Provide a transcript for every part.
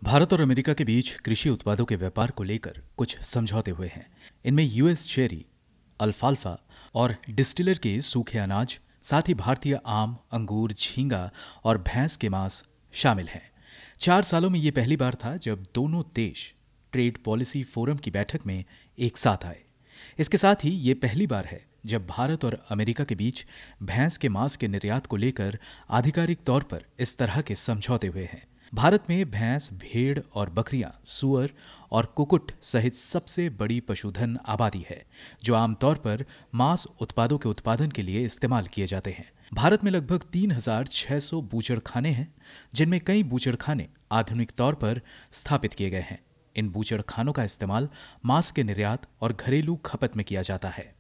भारत और अमेरिका के बीच कृषि उत्पादों के व्यापार को लेकर कुछ समझौते हुए हैं। इनमें यूएस चेरी, अल्फाल्फा और डिस्टिलर के सूखे अनाज, साथ ही भारतीय आम, अंगूर, झींगा और भैंस के मांस शामिल हैं। 4 सालों में ये पहली बार था जब दोनों देश ट्रेड पॉलिसी फोरम की बैठक में एक साथ आए। इसके साथ ही ये पहली बार है जब भारत और अमेरिका के बीच भैंस के मांस के निर्यात को लेकर आधिकारिक तौर पर इस तरह के समझौते हुए हैं। भारत में भैंस, भेड़ और बकरियां, सूअर और कुक्कुट सहित सबसे बड़ी पशुधन आबादी है, जो आमतौर पर मांस उत्पादों के उत्पादन के लिए इस्तेमाल किए जाते हैं। भारत में लगभग 3,600 बूचड़खाने हैं, जिनमें कई बूचड़खाने आधुनिक तौर पर स्थापित किए गए हैं। इन बूचड़खानों का इस्तेमाल मांस के निर्यात और घरेलू खपत में किया जाता है।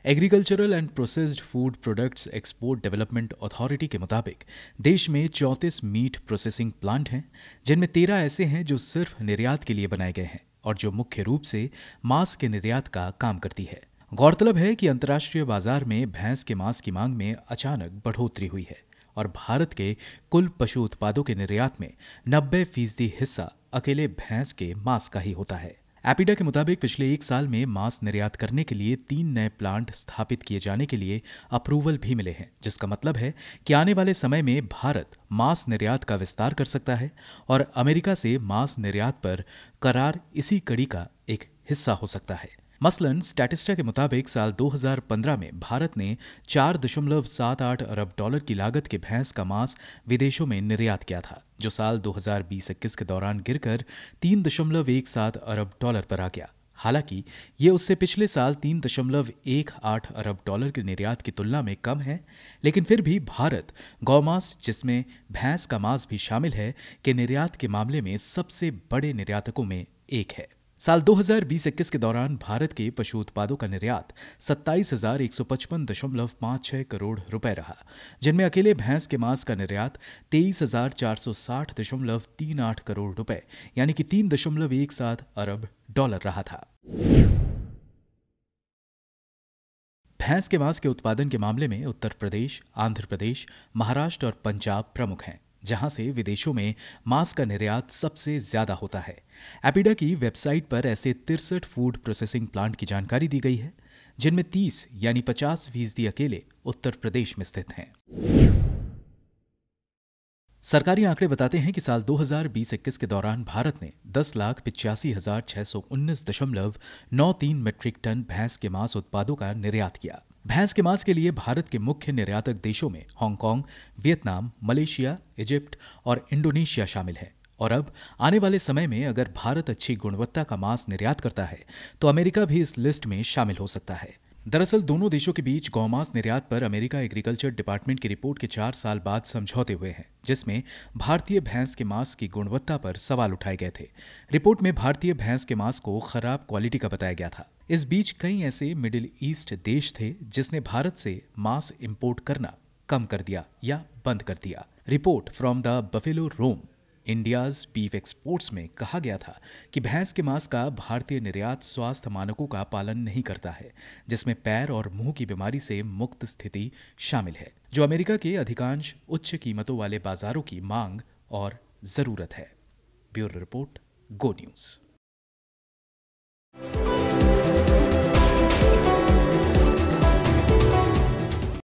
Agricultural and processed food products export development authority के मुताबिक देश में 34 मीट प्रोसेसिंग प्लांट हैं, जिनमें 13 ऐसे हैं जो सिर्फ निर्यात के लिए बनाए गए हैं और जो मुख्य रूप से मांस के निर्यात का काम करती है। गौरतलब है कि अंतर्राष्ट्रीय बाजार में भैंस के मांस की मांग में अचानक बढ़ोतरी हुई है और भारत के कुल पशु उत्पादों के निर्यात में 90% हिस्सा अकेले भैंस के मांस का ही होता है। एपिडा के मुताबिक पिछले 1 साल में मांस निर्यात करने के लिए 3 नए प्लांट स्थापित किए जाने के लिए अप्रूवल भी मिले हैं, जिसका मतलब है कि आने वाले समय में भारत मांस निर्यात का विस्तार कर सकता है और अमेरिका से मांस निर्यात पर करार इसी कड़ी का एक हिस्सा हो सकता है। मसलन स्टैटिस्टा के मुताबिक साल 2015 में भारत ने 4.78 अरब डॉलर की लागत के भैंस का मांस विदेशों में निर्यात किया था, जो साल 2020-21 के दौरान गिरकर 3.17 अरब डॉलर पर आ गया। हालांकि ये उससे पिछले साल 3.18 अरब डॉलर के निर्यात की तुलना में कम है, लेकिन फिर भी भारत गौमांस, जिसमें भैंस का मांस भी शामिल है, के निर्यात के मामले में सबसे बड़े निर्यातकों में एक है। साल 2020-21 के दौरान भारत के पशु उत्पादों का निर्यात 27,155.56 करोड़ रुपए रहा, जिनमें अकेले भैंस के मांस का निर्यात 23,460.38 करोड़ रुपए यानी कि 3.17 अरब डॉलर रहा था। भैंस के मांस के उत्पादन के मामले में उत्तर प्रदेश, आंध्र प्रदेश, महाराष्ट्र और पंजाब प्रमुख हैं, जहां से विदेशों में मांस का निर्यात सबसे ज्यादा होता है। एपिडा की वेबसाइट पर ऐसे 63 फूड प्रोसेसिंग प्लांट की जानकारी दी गई है, जिनमें 30 यानी 50% अकेले उत्तर प्रदेश में स्थित हैं। सरकारी आंकड़े बताते हैं कि साल 2020-21 के दौरान भारत ने 10,85,619.93 मीट्रिक टन भैंस के मांस उत्पादों का निर्यात किया। भैंस के मांस के लिए भारत के मुख्य निर्यातक देशों में हांगकांग, वियतनाम, मलेशिया, इजिप्ट और इंडोनेशिया शामिल है। और अब आने वाले समय में अगर भारत अच्छी गुणवत्ता का मांस निर्यात करता है तो अमेरिका भी इस लिस्ट में शामिल हो सकता है। दरअसल दोनों देशों के बीच गौमांस निर्यात पर अमेरिका एग्रीकल्चर डिपार्टमेंट की रिपोर्ट के 4 साल बाद समझौते हुए हैं, जिसमें भारतीय भैंस के मांस की गुणवत्ता पर सवाल उठाए गए थे। रिपोर्ट में भारतीय भैंस के मांस को खराब क्वालिटी का बताया गया था। इस बीच कई ऐसे मिडिल ईस्ट देश थे जिसने भारत से मांस इंपोर्ट करना कम कर दिया या बंद कर दिया। Report from the buffalo roam India's beef exports में कहा गया था कि भैंस के मांस का भारतीय निर्यात स्वास्थ्य मानकों का पालन नहीं करता है, जिसमें पैर और मुंह की बीमारी से मुक्त स्थिति शामिल है, जो अमेरिका के अधिकांश उच्च कीमतों वाले बाजारों की मांग और जरूरत है। ब्यूरो रिपोर्ट, गो न्यूज।